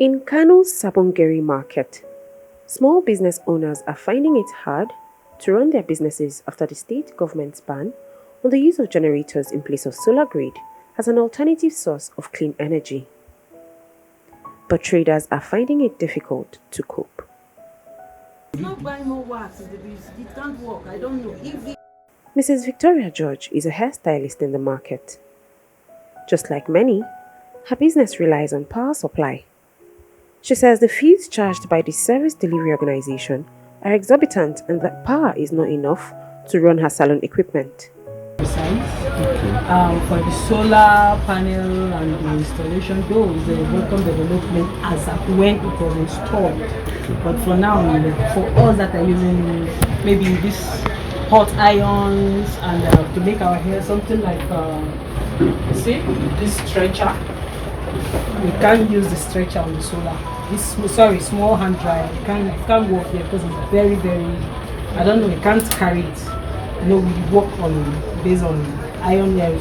In Kano's Sabon Gari Market, small business owners are finding it hard to run their businesses after the state government's ban on the use of generators in place of solar grid as an alternative source of clean energy. But traders are finding it difficult to cope. Not buy more wax, it can't work. I don't know. Mrs. Victoria George is a hairstylist in the market. Just like many, her business relies on power supply. She says the fees charged by the service delivery organization are exorbitant and that power is not enough to run her salon equipment. For the solar panel and the installation, though is a welcome development as at when it was installed. But for now, for us that are using maybe this hot irons and to make our hair something like see this stretcher. We can't use the stretcher on the solar. This small hand dryer. It can't work here because it's very, I don't know, we can't carry it. We work based on iron hair,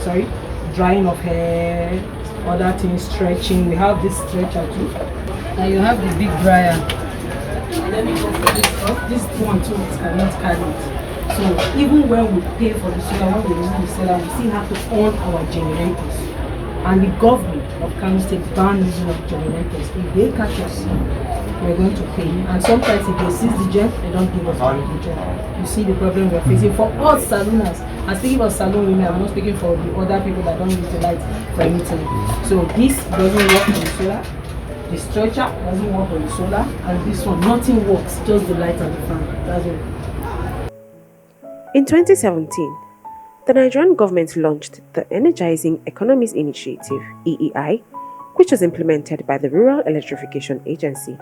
drying of hair, other things, stretching. We have this stretcher too. And you have the big dryer. Let me go for this one too, it cannot carry it. So even when we pay for the solar, when we use the solar, we still have to own our generators. And the government of Kano State banned using of generators. If they catch us, we're going to pay. And sometimes if they seize the gem, they don't give us the gem. You see the problem we're facing. For us salooners, I'm speaking about salon women, I'm not speaking for the other people that don't use the light for anything. So this doesn't work on the solar. The stretcher doesn't work on the solar. And this one, nothing works, just the light and the fan. That's it. In 2017, the Nigerian government launched the Energizing Economies Initiative (EEI), which was implemented by the Rural Electrification Agency.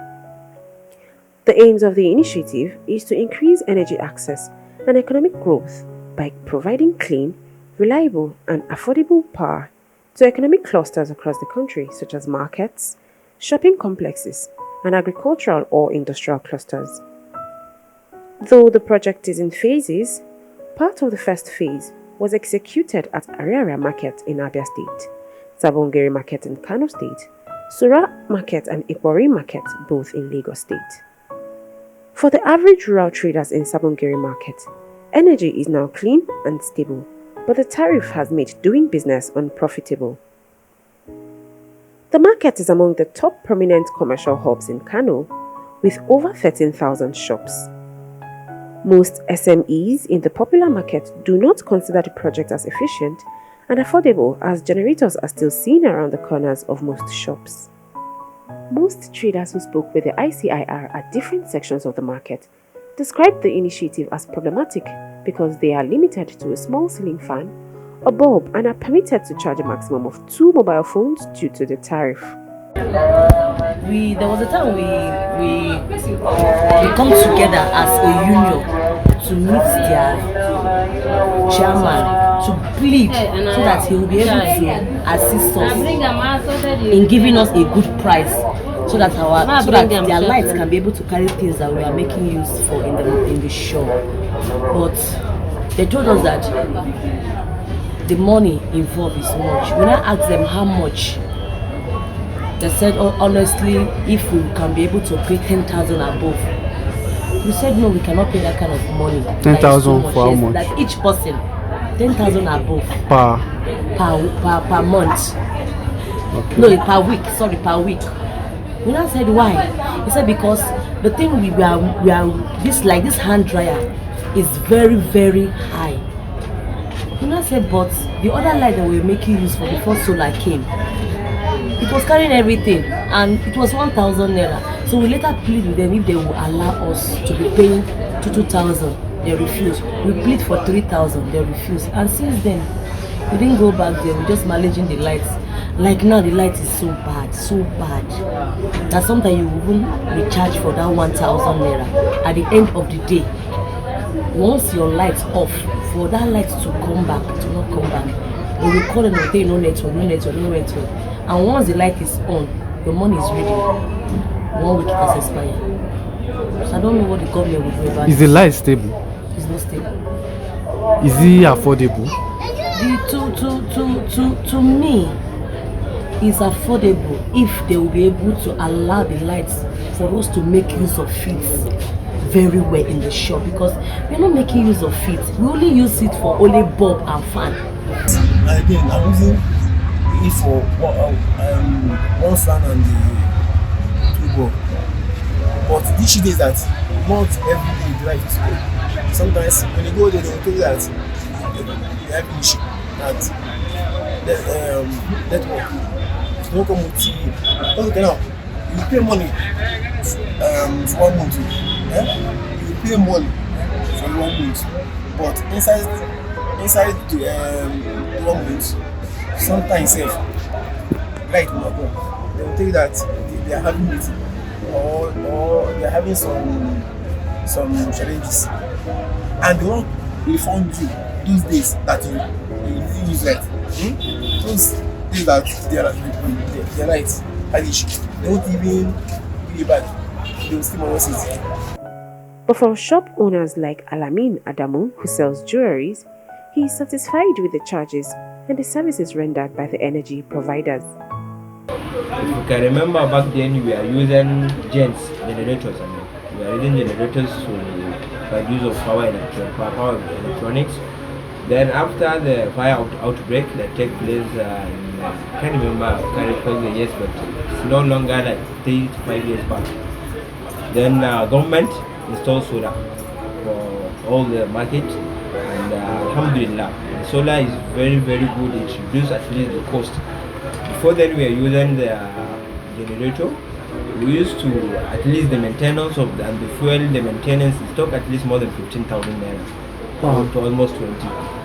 The aims of the initiative is to increase energy access and economic growth by providing clean, reliable, and affordable power to economic clusters across the country, such as markets, shopping complexes, and agricultural or industrial clusters. Though the project is in phases, part of the first phase was executed at Ariaria Market in Abia State, Sabon Gari Market in Kano State, Rural Market and Iponri Market both in Lagos State. For the average rural traders in Sabon Gari Market, energy is now clean and stable, but the tariff has made doing business unprofitable. The market is among the top prominent commercial hubs in Kano, with over 13,000 shops. Most SMEs in the popular market do not consider the project as efficient and affordable as generators are still seen around the corners of most shops. Most traders who spoke with the ICIR at different sections of the market described the initiative as problematic because they are limited to a small ceiling fan, a bulb, and are permitted to charge a maximum of 2 mobile phones due to the tariff. There was a time we come together as a union to meet their chairman to plead so that he will be able to assist us in giving us a good price so that their lights can be able to carry things that we are making use for in the shop. But they told us that the money involved is much. We now asked them how much. They said, oh, honestly, if we can be able to pay 10,000 above. We said, no, we cannot pay that kind of money. 10,000 for how much? That each person, 10,000 above. Per month. Okay. No, per week. Sorry, per week. We now said, why? He said, because the thing we are this hand dryer is very, very high. We now said, but the other light that we were making use for before solar came, it was carrying everything and it was 1,000 naira. So we later plead with them if they will allow us to be paying 2,000. They refused. We plead for 3,000. They refused. And since then, we didn't go back there. We're just managing the lights. Like now, the light is so bad that sometimes you even recharge for that 1,000 naira. At the end of the day, once your light's off, for that light to come back, to not come back, we will call them and say no network. And once the light is on, your money is ready. 1 week it has expired. So I don't know what the government will do about it. Is the light stable? It's not stable. Is it affordable? To me, is affordable if they will be able to allow the lights for us to make use of it very well in the shop, because we're not making use of it. We only use it for only bulb and fan. Again, I'm using it for one fan and the two bulb. But the issue is that not every day the light is good. Sometimes when you go there, they will tell you that they have an issue that the network is not coming with TV. Okay, now you pay money for 1 month. You pay money for 1 month, but inside the 1 month, sometimes safe light will not go. They will tell you that they are having it, or they are having some challenges, and they won't refund you those days that you didn't use light. Those days that they are light had issue, they won't even give you back. They will still want it. But for shop owners like Alamin Adamu, who sells jewelries, he is satisfied with the charges and the services rendered by the energy providers. If you can remember back then, we are using generators. We are using generators by use of power electronics. Then after the fire outbreak that take place, I can't remember, I can't recall the years, but it's no longer like 3 to 5 years back. Then government installed solar for all the market, and alhamdulillah, the solar is very good. It reduces at least the cost. Before then we were using the generator. We used to, at least the maintenance of and the fuel, the maintenance is took at least more than 15,000 naira to almost 20.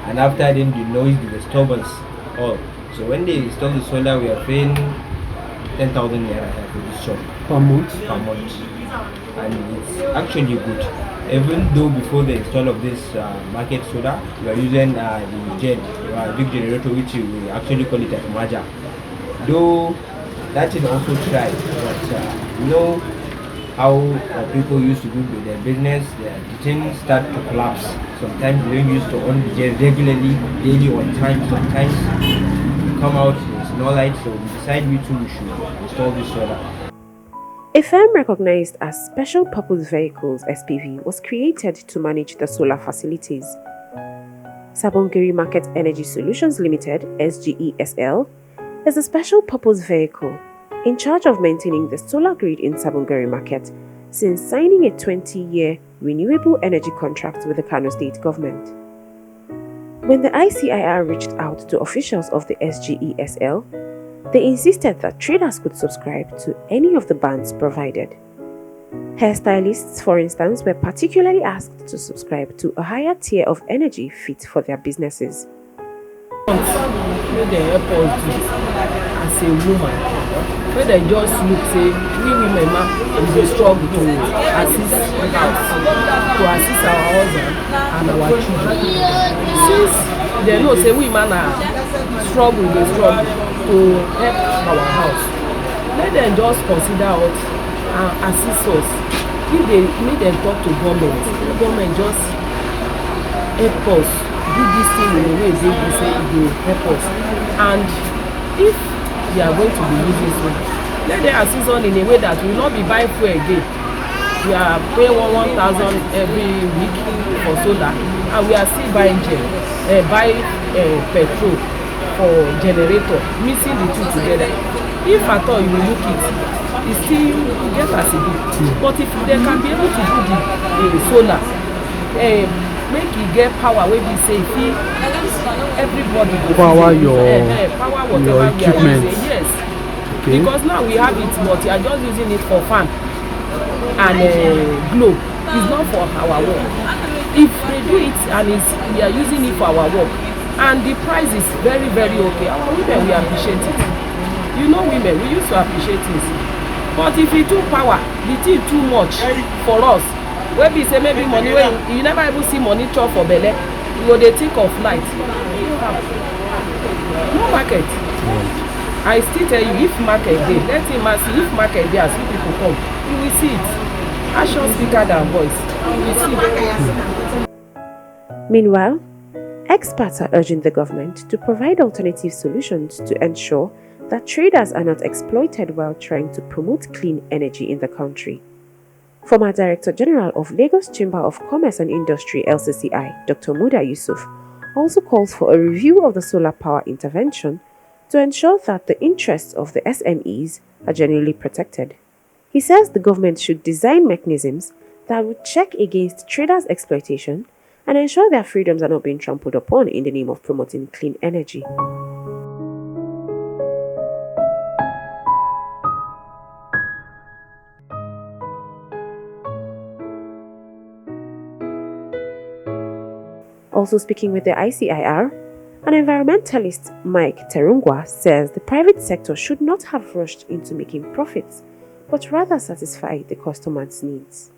And after then the noise, the disturbance, all. So when they install the solar, we are paying 10,000 naira for this shop per month. And it's actually good. Even though before the install of this market solar, we are using the big generator, which we actually call it a Maja. Though that is also tried, but you know how people used to do their business, the things start to collapse. Sometimes we don't used to on the gen regularly, daily on time. Sometimes we come out, there's no light, so we decide we should install this solar. A firm recognized as Special Purpose Vehicles (SPV) was created to manage the solar facilities. Sabon Gari Market Energy Solutions Limited (SGESL) is a special purpose vehicle in charge of maintaining the solar grid in Sabon Gari Market since signing a 20-year renewable energy contract with the Kano state government. When the ICIR reached out to officials of the SGESL, they insisted that traders could subscribe to any of the bands provided. Hairstylists, for instance, were particularly asked to subscribe to a higher tier of energy fit for their businesses. When they help us as a woman, when they just look, say, we women we struggle to assist our husband and our children. Since they know, say, women are struggle to help our house, let them just consider us and assist us. If they need them talk to government, the government just help us do this thing in a way they say it will help us. And if we are going to be using solar, let them assist us in a way that we will not be buying fuel again. We are paying 1,000 every week for solar, and we are still buying petrol for generator, mixing the two together. If at all you will look it still get as a bit. But if they can be able to do the solar, make it get power wey be say if everybody go power power whatever we are using. Yes. Okay. Because now we have it, but you are just using it for fan and globe. It's not for our work. If they do it and we are using it for our work, and the price is very okay, our women we appreciate it. You know, women we used to appreciate it. But if it too power, the thing too much for us. Wey be say maybe money wey you never even see money chop for belle, you go dey think of light. No market. I still tell you, if market dey, let him see. If market dey, as people come, you will see it. Action speaker than voice. You will see. Meanwhile, experts are urging the government to provide alternative solutions to ensure that traders are not exploited while trying to promote clean energy in the country. Former Director General of Lagos Chamber of Commerce and Industry (LCCI), Dr. Muda Yusuf, also calls for a review of the solar power intervention to ensure that the interests of the SMEs are genuinely protected. He says the government should design mechanisms that would check against traders' exploitation and ensure their freedoms are not being trampled upon in the name of promoting clean energy. Also speaking with the ICIR, an environmentalist, Mike Terungwa, says the private sector should not have rushed into making profits, but rather satisfy the customer's needs.